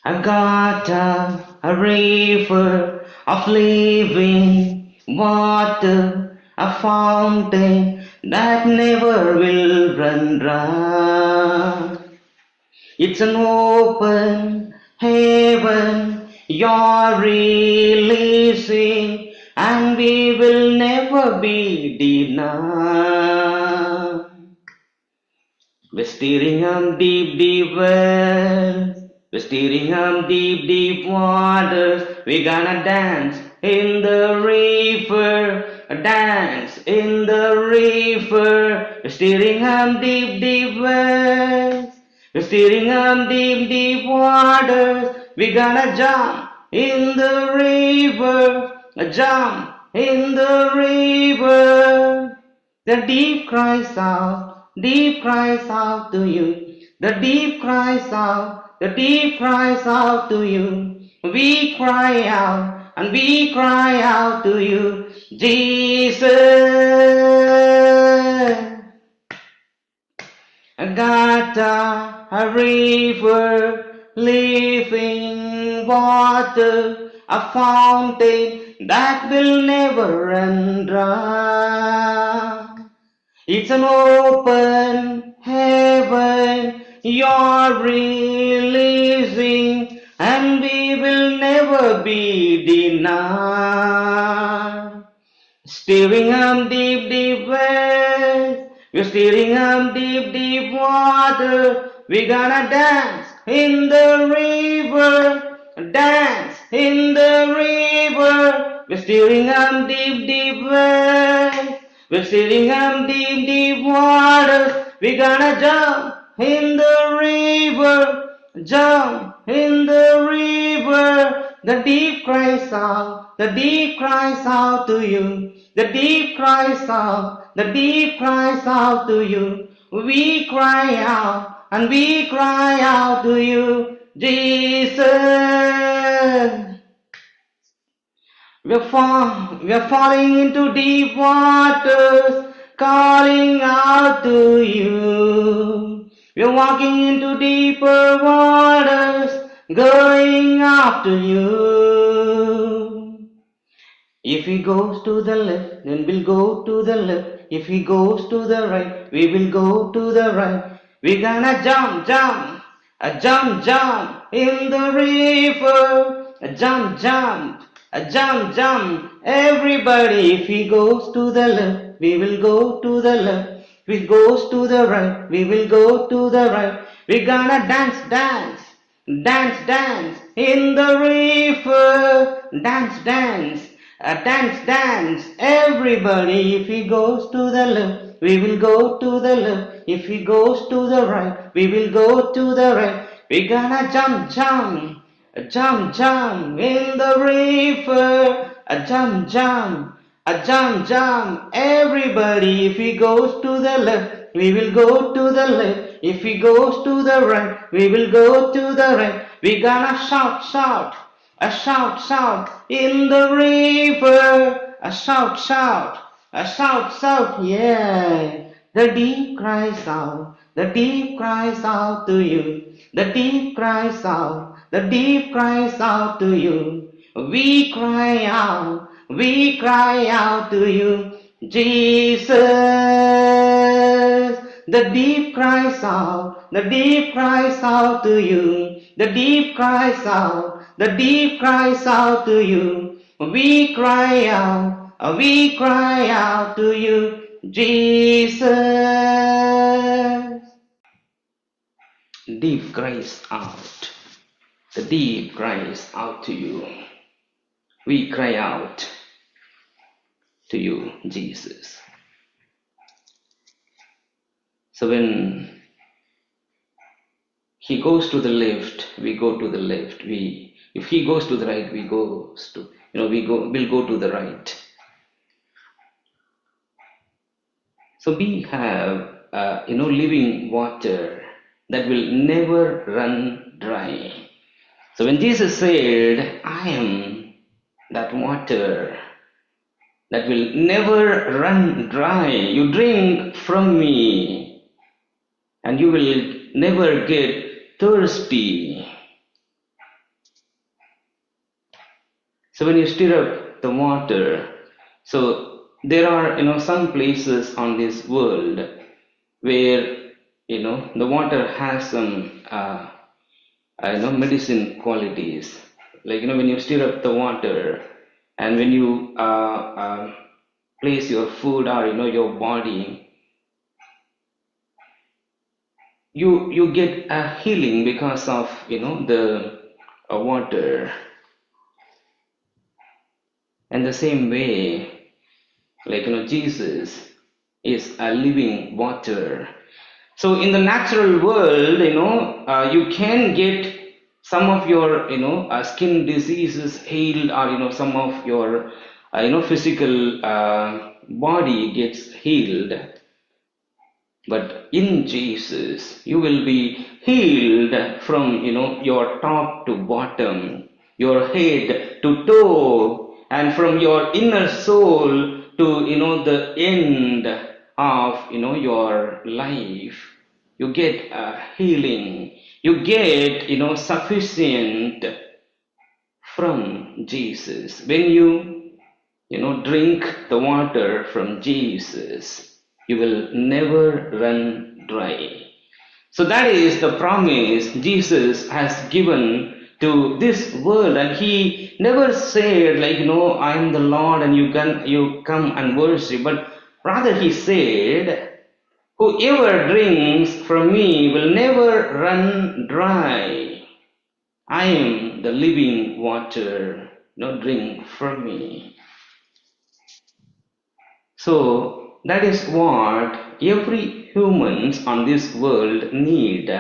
I got a river of living water, a fountain that never will run dry. It's an open heaven you're releasing, and we will never be denied. We're steering on deep, deep wells. We're steering on deep, deep waters. We're gonna dance in the river. Dance in the river. We're steering on deep, deep wells. We're steering on deep, deep waters. We're gonna jump in the river. Jump in the river. The deep cries out to you. The deep cries out, the deep cries out to you. We cry out and we cry out to you, Jesus. Gata, a river, living water, a fountain that will never run dry. It's an open heaven you're releasing, and we will never be denied. Steering on deep, deep wells, we're steering on deep, deep water. We're gonna dance in the river, dance in the river. We're steering on deep, deep wells, we're steering on deep, deep water. We're gonna jump in the river, jump in the river. The deep cries out, the deep cries out to you. The deep cries out, the deep cries out to you. We cry out and we cry out to you, Jesus. We're falling into deep waters, calling out to you. We're walking into deeper waters, going after you. If he goes to the left, then we'll go to the left. If he goes to the right, we will go to the right. We're gonna jump, jump, a jump, jump in the river, a jump, jump, a jump, jump. Everybody, if he goes to the left, we will go to the left. If he goes to the right, we will go to the right. We're gonna dance, dance, dance, dance in the river, dance, dance. Dance, dance, everybody. If he goes to the left, we will go to the left. If he goes to the right, we will go to the right. We're gonna jump, jump, jump, jump in the river. A jump, jump, a jump, jump. Everybody, if he goes to the left, we will go to the left. If he goes to the right, we will go to the right. We're gonna shout, shout. A shout, shout in the river. A shout, shout. A shout, shout, yeah. The deep cries out. The deep cries out to you. The deep cries out. The deep cries out to you. We cry out. We cry out to you, Jesus. The deep cries out. The deep cries out to you. The deep cries out. The deep cries out to you. We cry out. We cry out to you, Jesus. Deep cries out. The deep cries out to you. We cry out to you, Jesus. So when he goes to the left, we go to the left. If he goes to the right, we'll go to the right. So we have living water that will never run dry. So when Jesus said, I am that water that will never run dry, you drink from me and you will never get thirsty. So when you stir up the water, so there are some places on this world where the water has some medicine qualities. Like when you stir up the water, and when you place your food or your body, you get a healing because of the water. And the same way, like Jesus is a living water. So in the natural world, you can get some of your skin diseases healed, or some of your physical body gets healed. But in Jesus, you will be healed from your top to bottom, your head to toe, and from your inner soul to the end of your life. You get a healing. You get sufficient from Jesus. When you drink the water from Jesus, you will never run dry. So that is the promise Jesus has given to this world, and he never said like I am the Lord and you come and worship, but rather he said, whoever drinks from me will never run dry. I am the living water. Drink from me. So that is what every humans on this world need.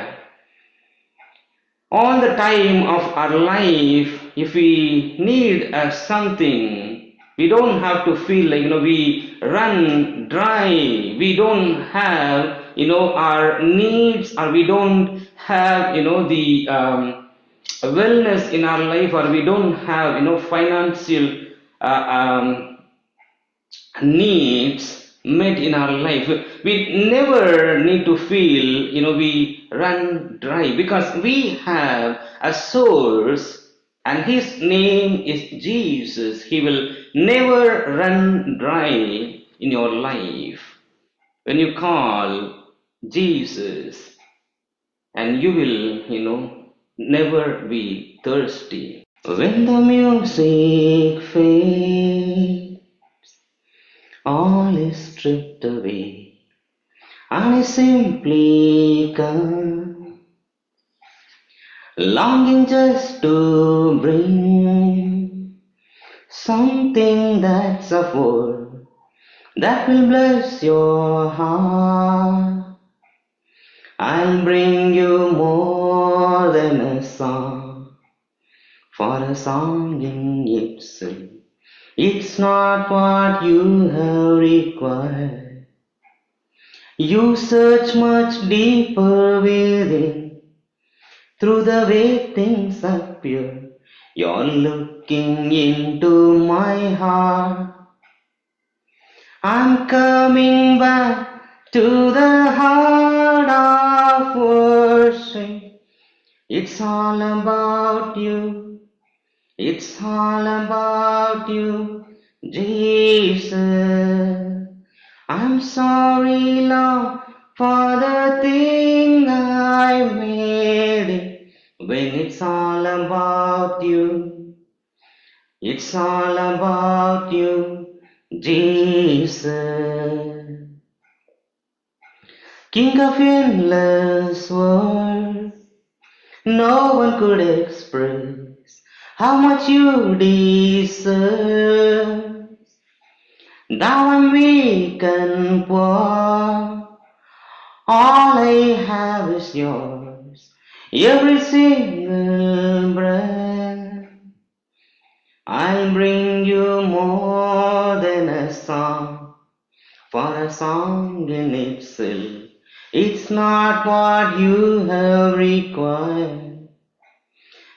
All the time of our life, if we need something, we don't have to feel like we run dry. We don't have our needs, or we don't have the wellness in our life, or we don't have financial needs met in our life. We never need to feel we run dry, because we have a source, and his name is Jesus. He will never run dry in your life. When you call Jesus, and you will never be thirsty. When the music fades, all is stripped away, and I simply come, longing just to bring something that's of worth that will bless your heart. I'll bring you more than a song, for a song in itself, it's not what you have required. You search much deeper within, through the way things appear. You're looking into my heart. I'm coming back to the heart of worship. It's all about you. It's all about you, Jesus. I'm sorry, Lord, for the thing I made it. When it's all about you, it's all about you, Jesus. King of endless world, no one could express how much you deserve. Now I'm weak and poor, all I have is yours, every single breath. I'll bring you more than a song, for a song in itself, it's not what you have required.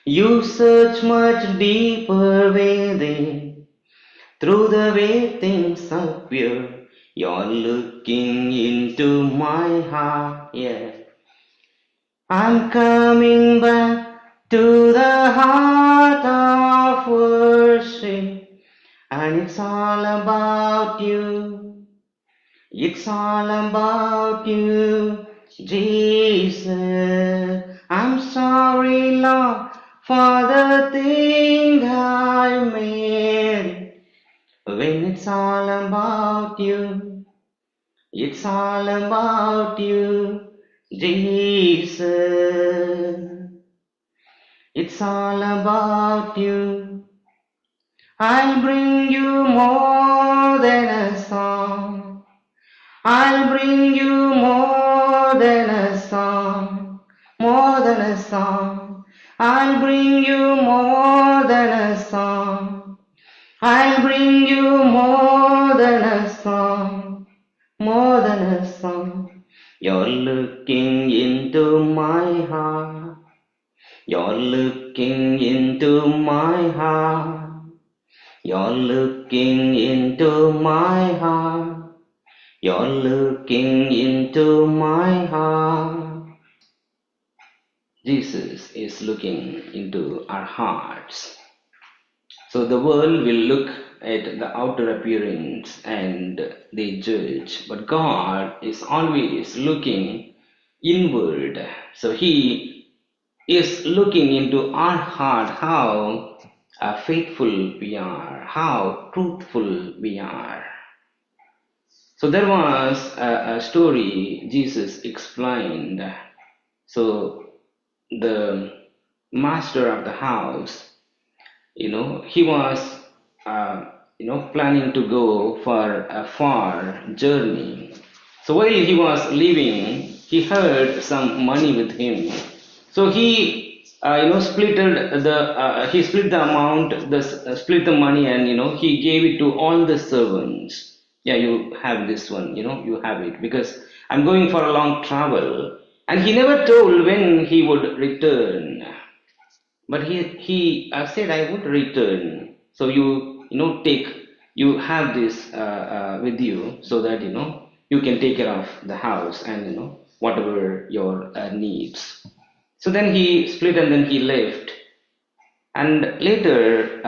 You search much deeper within, through the way things appear. You're looking into my heart, yeah. I'm coming back to the heart of worship. and it's all about you. It's all about you, Jesus. I'm sorry, Lord, for the thing I made. When it's all about you, it's all about you, Jesus. It's all about you. I'll bring you more than a song. I'll bring you more than a song, more than a song. I'll bring you more than a song. I'll bring you more than a song, more than a song. You're looking into my heart. You're looking into my heart. You're looking into my heart. You're looking into my heart. Jesus is looking into our hearts. So the world will look at the outer appearance and they judge, but God is always looking inward. So He is looking into our heart, how faithful we are, how truthful we are. So there was a story Jesus explained. So the master of the house, he was, planning to go for a far journey. So while he was leaving, he heard some money with him. So he, he split the amount, split the money, and he gave it to all the servants. Yeah, you have this one. You have it because I'm going for a long travel, and he never told when he would return. But he said, I would return. So you have this with you, so that you can take care of the house and whatever your needs. So then he split and then he left. And later,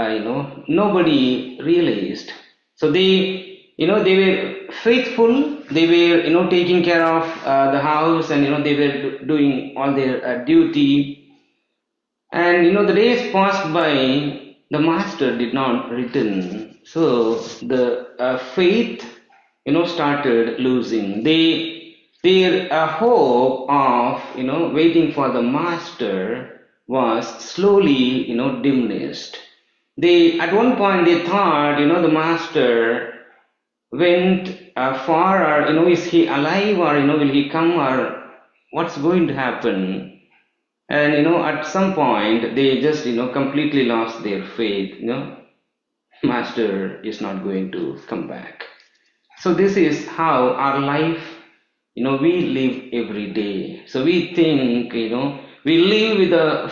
nobody realized. So they were faithful. They were, taking care of the house, and they were doing all their duty. And the days passed by, the master did not return. So the faith, started losing. Their hope of, waiting for the master was slowly, diminished. At one point they thought, the master went far, or, is he alive, or, will he come, or what's going to happen? And at some point they just completely lost their faith. Master is not going to come back. So this is how our life, we live every day. So we think, we live with a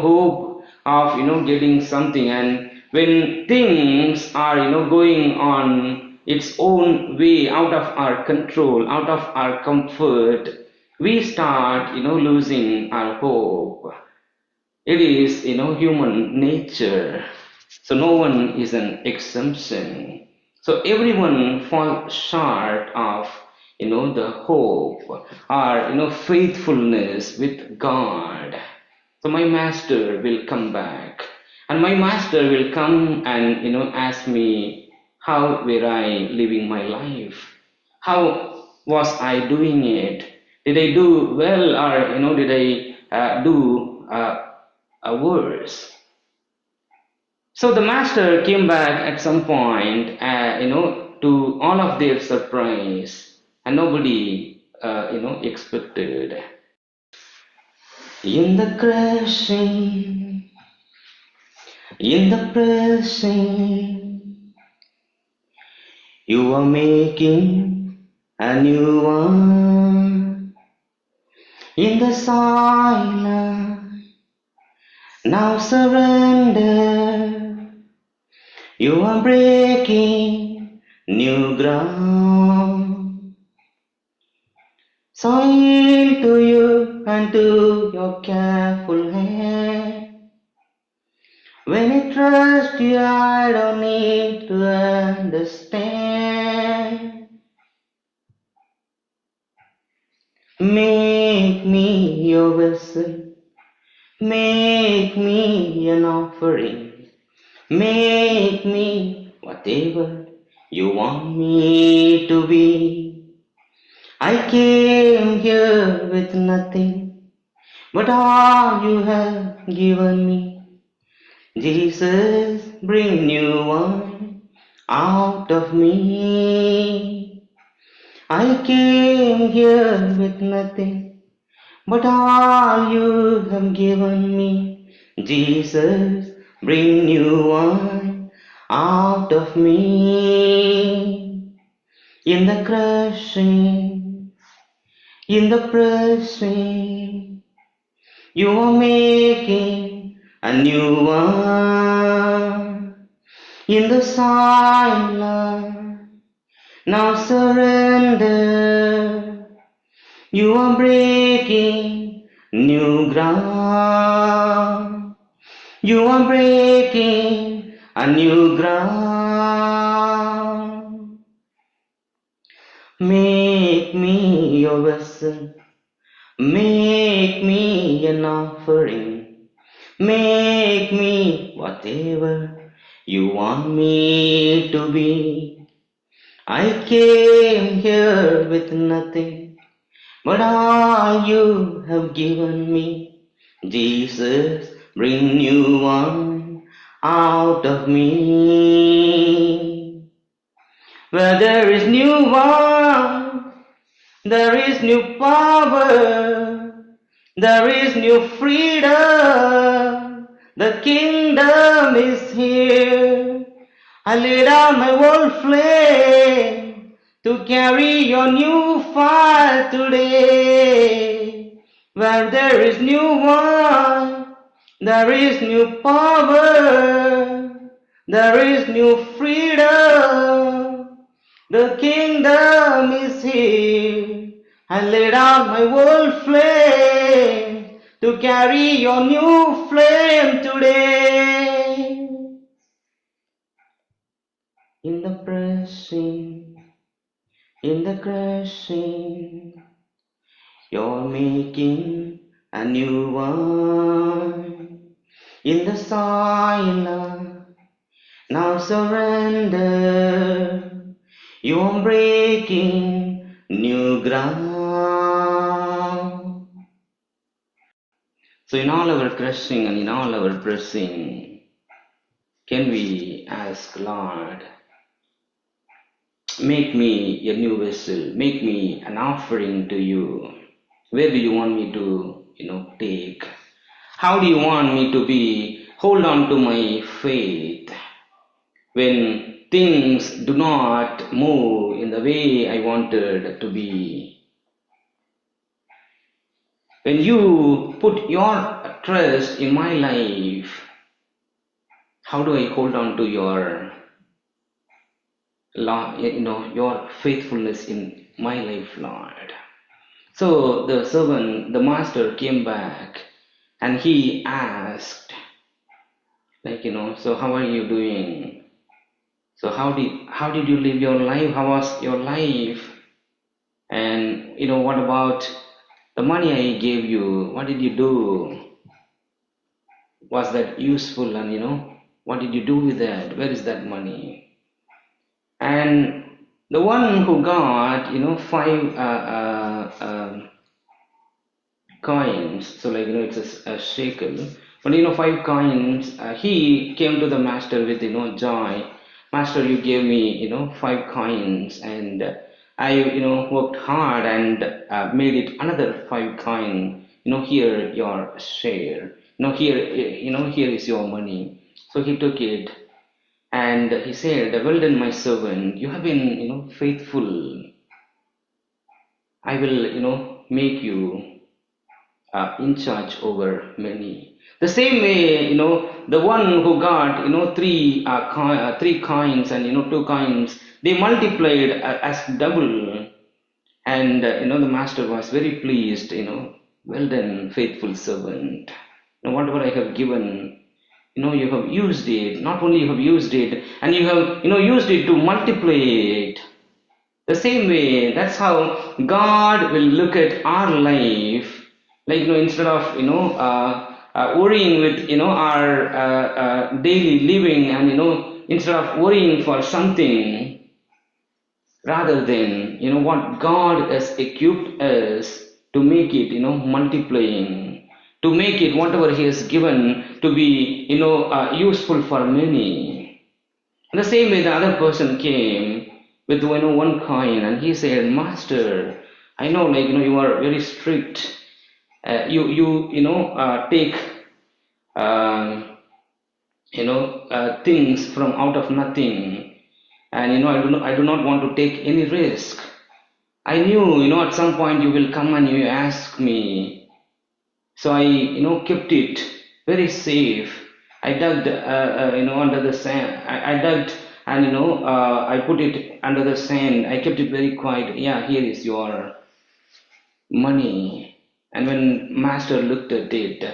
hope of getting something, and when things are going on its own way, out of our control, out of our comfort, we start losing our hope. It is human nature. So no one is an exemption. So everyone falls short of the hope or faithfulness with God. So my master will come back, and my master will come and ask me, how were I living my life? How was I doing it? Did I do well, or did I do worse? So the master came back at some point, to all of their surprise, and nobody, expected. In the crashing, in the pressing, you are making a new one. In the silence, now surrender. You are breaking new ground. Soil to you and to your careful hand. When I trust you, I don't need to understand. Make me your vessel, make me an offering, make me whatever you want me to be. I came here with nothing, but all you have given me. Jesus, bring new wine out of me. I came here with nothing, but all you have given me. Jesus, bring new wine out of me. In the crushing, in the pressing, you are making a new one. In the silence, now surrender. You are breaking new ground. You are breaking a new ground. Make me your vessel. Make me an offering. Make me whatever you want me to be. I came here with nothing, but all you have given me. Jesus, bring new one out of me. Where there is new wine, there is new power, there is new freedom. The kingdom is here. I lay down my old flame to carry your new fire today. Where there is new wine, there is new power, there is new freedom. The kingdom is here. I lay down my old flame to carry your new flame today. In the pressing, in the crashing, you're making a new one. In the silence, now surrender. You're breaking new ground. So in all our crushing and in all our pressing, can we ask Lord, make me a new vessel, make me an offering to you. Where do you want me to, take? How do you want me to be? Hold on to my faith when things do not move in the way I wanted to be. When you put your trust in my life, how do I hold on to your your faithfulness in my life, Lord? So the servant, the master came back and he asked, so how are you doing? So how did you live your life? How was your life? And what about the money I gave you? What did you do? Was that useful? And what did you do with that? Where is that money? And the one who got five coins, so it's a shekel, but 5 coins, he came to the master with joy. Master, you gave me 5 coins, and I worked hard and made it another 5 coin. Here your share. Here is your money. So he took it and he said, well done, my servant, you have been faithful. I will make you in charge over many. The same way, the one who got, three coins and 2 coins, they multiplied as double, and the master was very pleased. Well done, faithful servant. Whatever I have given, you have used it. Not only you have used it, and you have used it to multiply it. The same way, that's how God will look at our life. Like, instead of worrying with our daily living, and instead of worrying for something, rather than what God has equipped us to make it multiplying, to make it whatever He has given to be useful for many. In the same way, the other person came with one coin, and he said, "Master, I know, you are very strict. You take um, things from out of nothing, and I do not want to take any risk. I knew at some point you will come and you ask me, so I kept it very safe. I dug under the sand. I dug, and I put it under the sand. I kept it very quiet. Yeah, here is your money." And when master looked at it,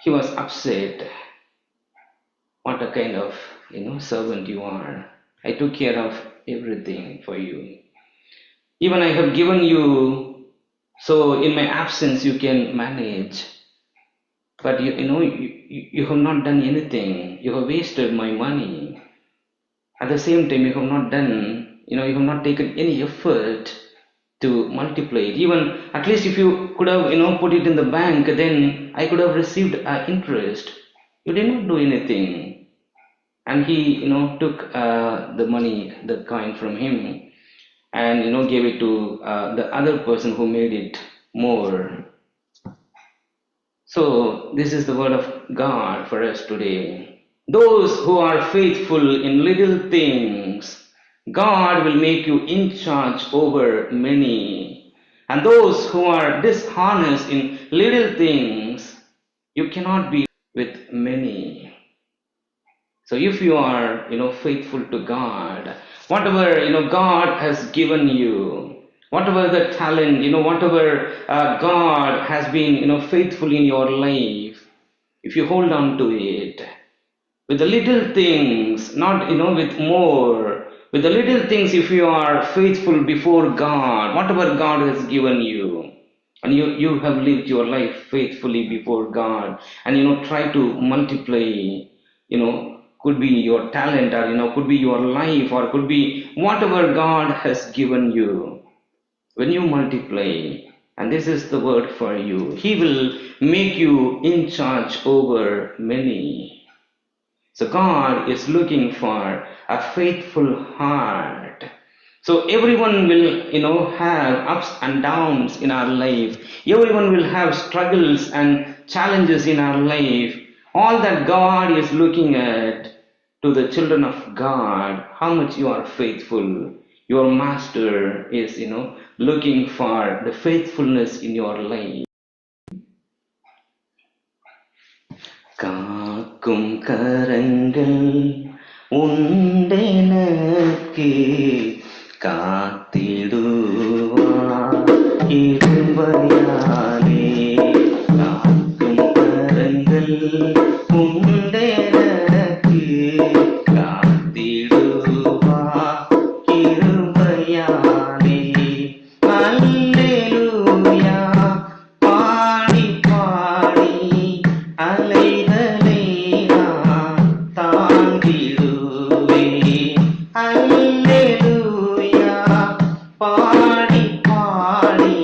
he was upset. "What a kind of servant you are. I took care of everything for you. Even I have given you, so in my absence you can manage. But you have not done anything. You have wasted my money. At the same time, you have not done, you have not taken any effort to multiply it. Even at least if you could have, put it in the bank, then I could have received interest. You did not do anything." And he, took the money, the coin from him, and gave it to the other person who made it more. So this is the word of God for us today. Those who are faithful in little things, God will make you in charge over many. And those who are dishonest in little things, you cannot be with many. So if you are, faithful to God, whatever, God has given you, whatever the talent, whatever God has been, faithful in your life, if you hold on to it, with the little things, not, with more, with the little things, if you are faithful before God, whatever God has given you, and you have lived your life faithfully before God, and, try to multiply, could be your talent, or could be your life, or could be whatever God has given you. When you multiply, and this is the word for you, He will make you in charge over many. So God is looking for a faithful heart. So everyone will have ups and downs in our life. Everyone will have struggles and challenges in our life. All that God is looking at to the children of God, how much you are faithful. Your master is, looking for the faithfulness in your life. காக்கும் கரங்கள் உண்டெனக்கு காத்திடுவார் இருமையாலே. காக்கும் கரங்கள் உண்டெனக்கு காத்திடுவார் இருமையாலே. அல்லேலூயா பாடி பாடி அலைகளை நான் தாங்கிடுவேன். அல்லேலூயா பாடி பாடி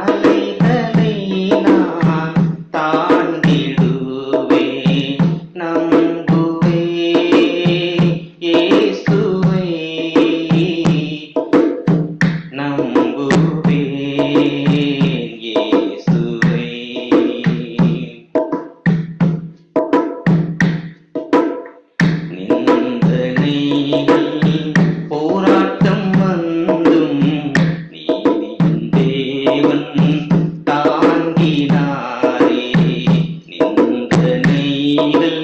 அலைகளை நான் தாங்கிடுவேன். நம்புவேன் இயேசுவை, நம்புவேன் இயேசுவை. நிந்தனைகள் போராட்டம் வந்தும் நீதியின் தேவன் தாங்கினாரே. நிந்தனைகள்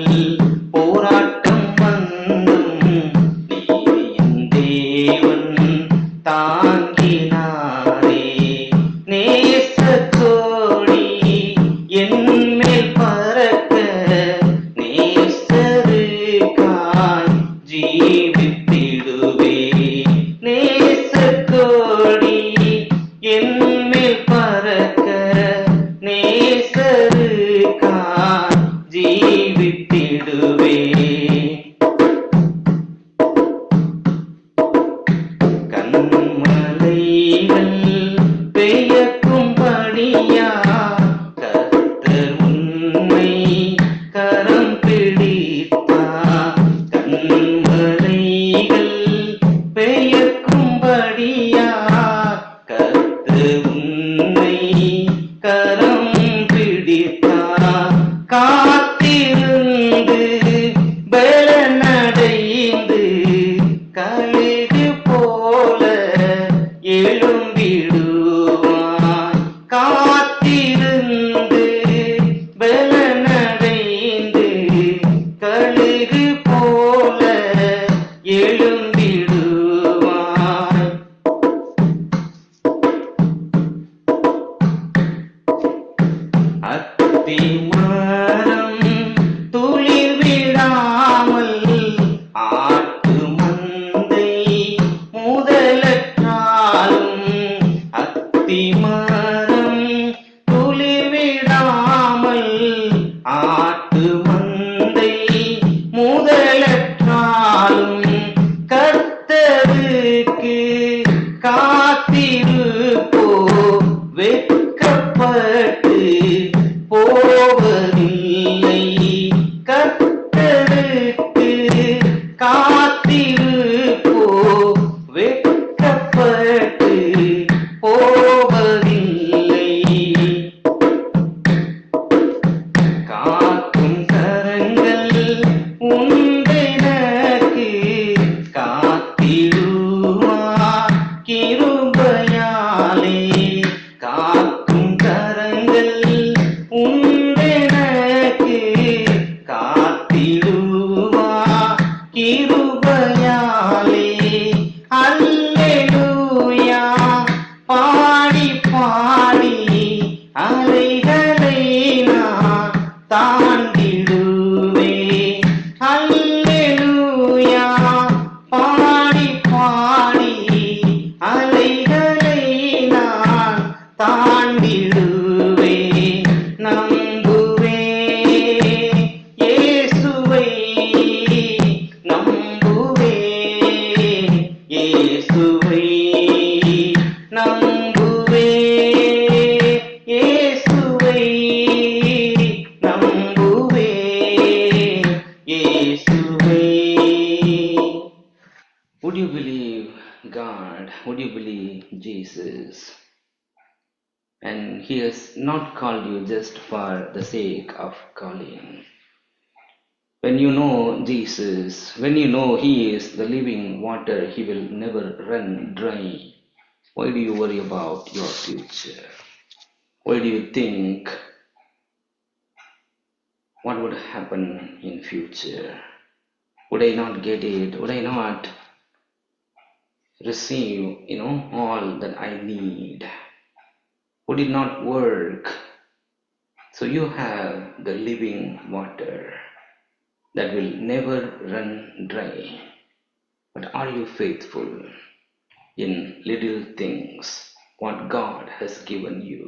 போராட்டம் வந்தும் நீதியின் தேவன் தாங்கினாரே. நேசத்தோடி என்மேல் பறக்க நேச விட்டிடுவே. கண்மலைகள் பெய்யக்கும்படியா கர்த்தர் உன்னை கரம் பிடித்தார். கண்மலைகள் பெய்யக்கும்படியா கர்த்தர் உன்னை கரம் பிடித்தார். காத்திருந்து பலனடைந்து கழுகு போல எழும்பிடுவான். காத்திருந்து பலனடைந்து கழுகு போல எழும்பிடுவான். அத்திமரம் துளிர் விடாமல் ஆட்டு மந்தை முதலற்றாலும். அத்திமரம் துளிர் விடாமல் ஆட்டு மந்தை முதலற்றாலும் கர்த்தருக்கு காத்திருப்போ வெட்கப்பட்டு போவதில்லை. கர்த்தருக்கு காத்திருப்போ வெட்கப்பட்டு போவதில்லை. காக்கும் கரங்கள் உண்டெனக்கு காத்திடுவார் கிருபையாலே. காக்கும் கரங்கள் உண்டெனக்கு காத்திடுவார் கிருபையாலே. அல்லேலூயா பாடி பாடி அலைகளை நான் தாண்டிடுவே. அல்லேலூயா பாடி பாடி அலைகளை நான் தாண்டிடுவே. நம்புவே இயேசுவை நம்புவே இயேசுவை நம்புவே இயேசுவை நம்புவே இயேசுவை. Would you believe God? Would you believe Jesus? And He has not called you just for the sake of calling. When you know Jesus, when you know He is the living water, He will never run dry. Why do you worry about your future? Why do you think what would happen in future? Would I not get it? Would I not receive, all that I need? Would it not work? So you have the living water that will never run dry. But are you faithful in little things, what God has given you?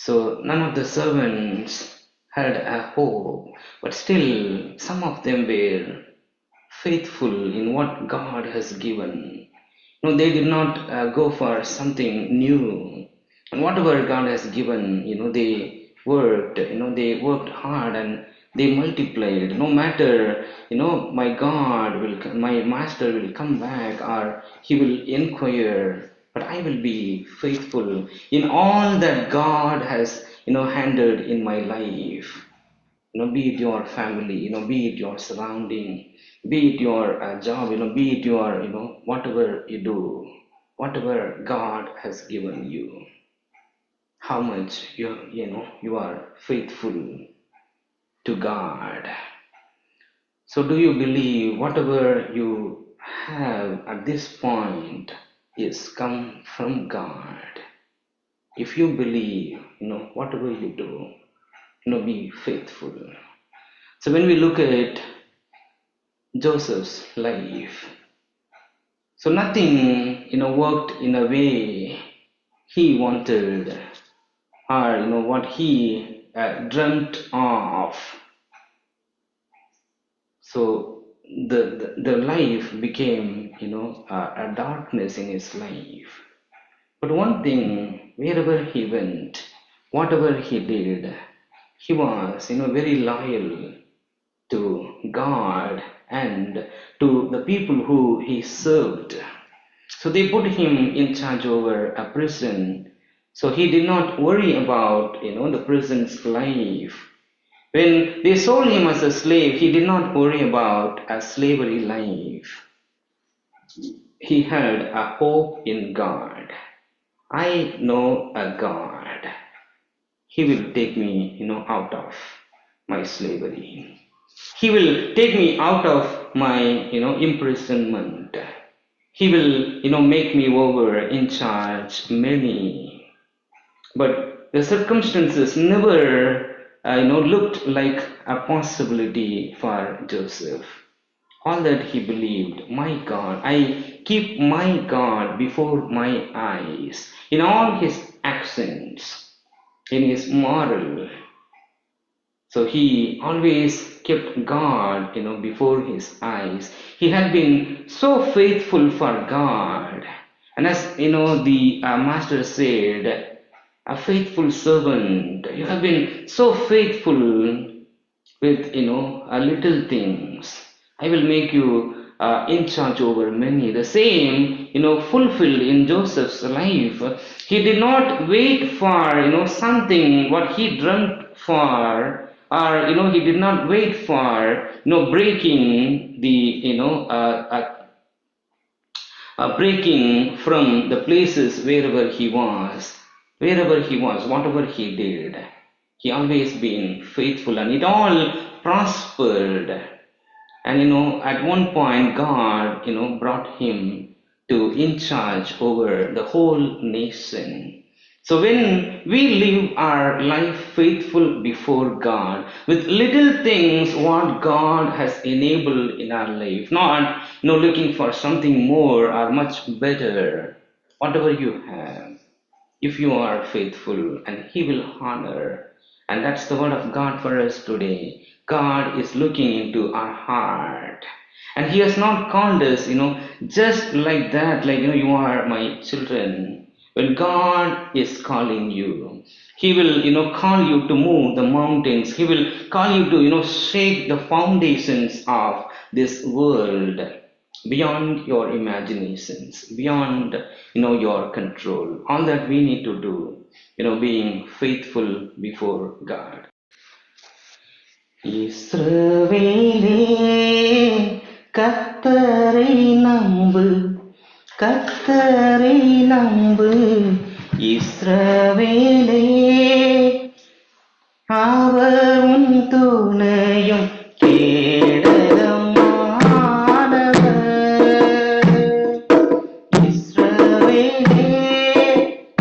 So none of the servants had a hope, but still some of them were faithful in what God has given. They did not go for something new. And whatever God has given, they worked hard and they multiplied. No matter, my master will come back or he will inquire, but I will be faithful in all that God has, handed in my life. Be it your family, be it your surrounding, be it your job, be it your, whatever you do, whatever God has given you, how much you are faithful to God. So do you believe whatever you have at this point is come from God? If you believe, whatever you do, be faithful. So when we look at Joseph's life, so nothing, worked in a way he wanted or, what he dreamt of. So the life became, a darkness in his life. But one thing, wherever he went, whatever he did, he was, very loyal to God and to the people who he served. So they put him in charge over a prison. So he did not worry about, the prison's life. When they sold him as a slave, he did not worry about a slavery life. He had a hope in God. I know a God. He will take me, out of my slavery. He will take me out of my, imprisonment. He will, make me over in charge many. But the circumstances never, looked like a possibility for Joseph. All that he believed, my God, I keep my God before my eyes in all his actions, in his moral. So he always kept God, before his eyes. He had been so faithful for God. And as, the master said, a faithful servant, you have been so faithful with, little things. I will make you in charge over many. The same, fulfilled in Joseph's life. He did not wait for, something what he dreamt for, or, he did not wait for, breaking the, breaking from the places wherever he was, whatever he did. He always been faithful and it all prospered. And at one point God, brought him to in charge over the whole nation. So when we live our life faithful before God, with little things what God has enabled in our life, not looking for something more or much better, whatever you have, if you are faithful, and he will honor. And that's the word of God for us today. God is looking into our heart. And he has not called us, just like that, like, you are my children. When God is calling you, he will, call you to move the mountains. He will call you to, shake the foundations of this world beyond your imaginations, beyond, your control. All that we need to do, being faithful before God. இஸ்ரவேலே கர்த்தரை நம்பு, கர்த்தரை நம்பு, இஸ்ரவேலே அவர் உன் துணையும் கேடகமானவர். இஸ்ரவேலே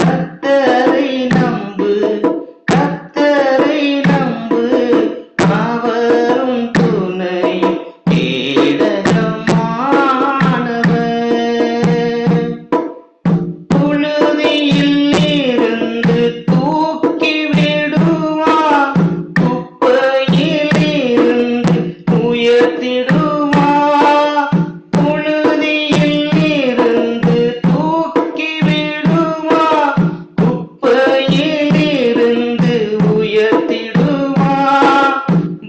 கர்த்தரை நம்பு, கர்த்தரை நம்பு, அவர் உன் துணையும் கேடகமானவர். புழுதியில் இருந்து தூக்கி விடுவார், குப்பையில் இருந்து உயர்த்திடுவார். புழுதியில் இருந்து தூக்கி விடுவார், குப்பையில் இருந்து உயர்த்திடுவார்.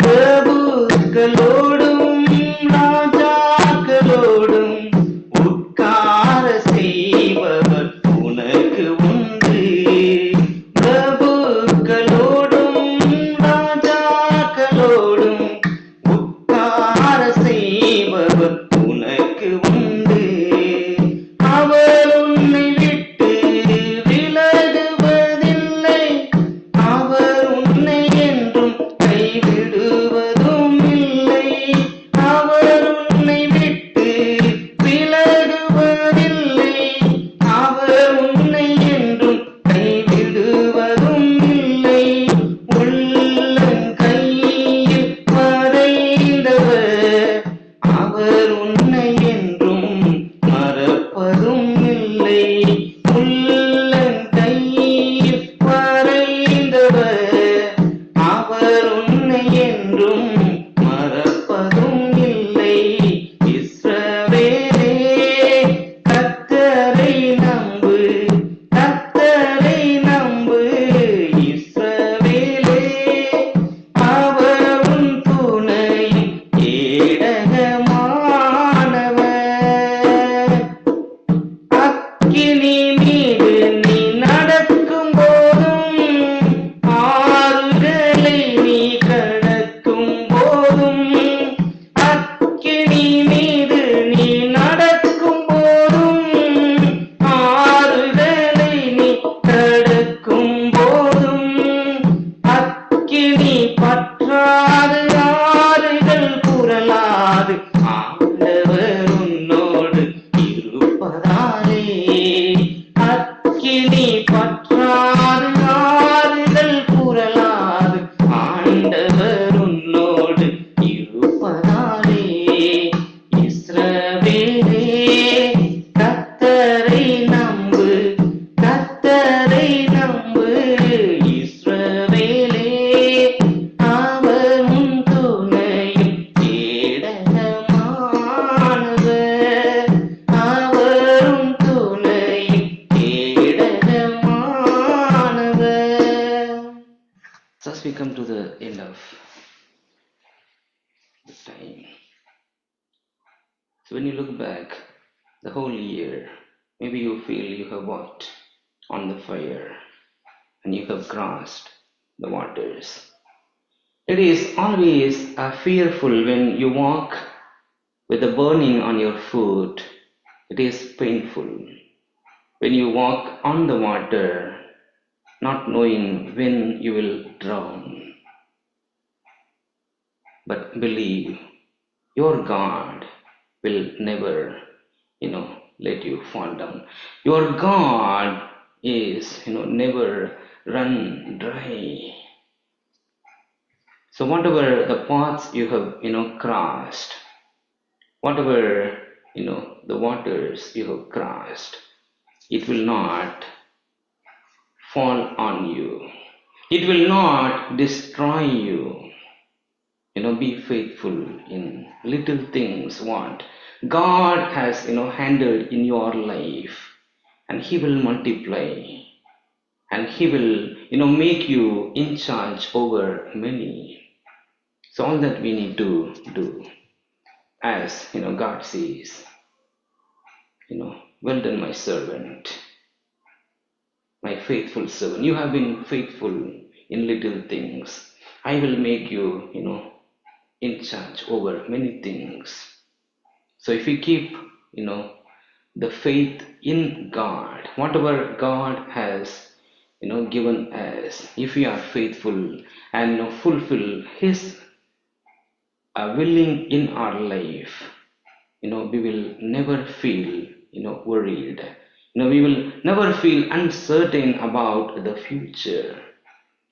பிரபுக்களோடும் ராஜாக்களோடும் உட்கார செய்பவர் உனக்கு உண்டு. பிரபுக்களோடும் ராஜாக்களோடும் உட்கார செய்பவர் உனக்கு உண்டு. அவர் உன்னை விட்டு விலகுவதில்லை, அவர் உன்னை என்றும் கைவிடுவதும் இல்லை. to the end of the time. So when you look back the whole year, maybe you feel you have walked on the fire and you have crossed the waters. It is always fearful when you walk with the burning on your foot. It is painful when you walk on the water, not knowing when you will drown. But believe, your God will never, let you fall down. Your God is, never run dry. So whatever the paths you have, crossed, whatever, the waters you have crossed, it will not fall on you. It will not destroy you. Be faithful in little things what God has, handled in your life, and He will multiply, and He will, make you in charge over many. So all that we need to do, as, God says, well done, my servant, my faithful servant. You have been faithful in little things. I will make you, in charge over many things. So if we keep, the faith in God, whatever God has, given us, if we are faithful and, fulfill His willing in our life, we will never feel, worried. We will never feel uncertain about the future.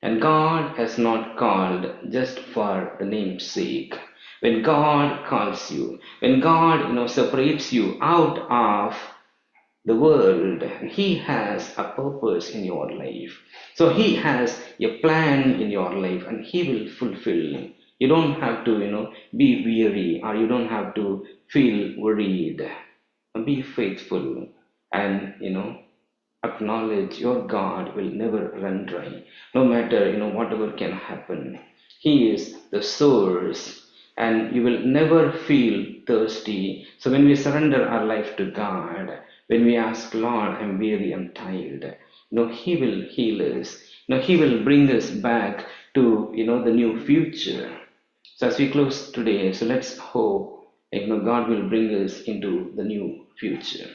And God has not called just for the name's sake. When God calls you, when God, separates you out of the world, He has a purpose in your life. So He has a plan in your life, and He will fulfill. You don't have to, be weary, or you don't have to feel worried. Be faithful, and, acknowledge your God will never run dry. No matter, whatever can happen. He is the source, and you will never feel thirsty. So when we surrender our life to God, when we ask, Lord, I'm weary, I'm tired, He will heal us. He will bring us back to, the new future. So as we close today, so let's hope, God will bring us into the new future.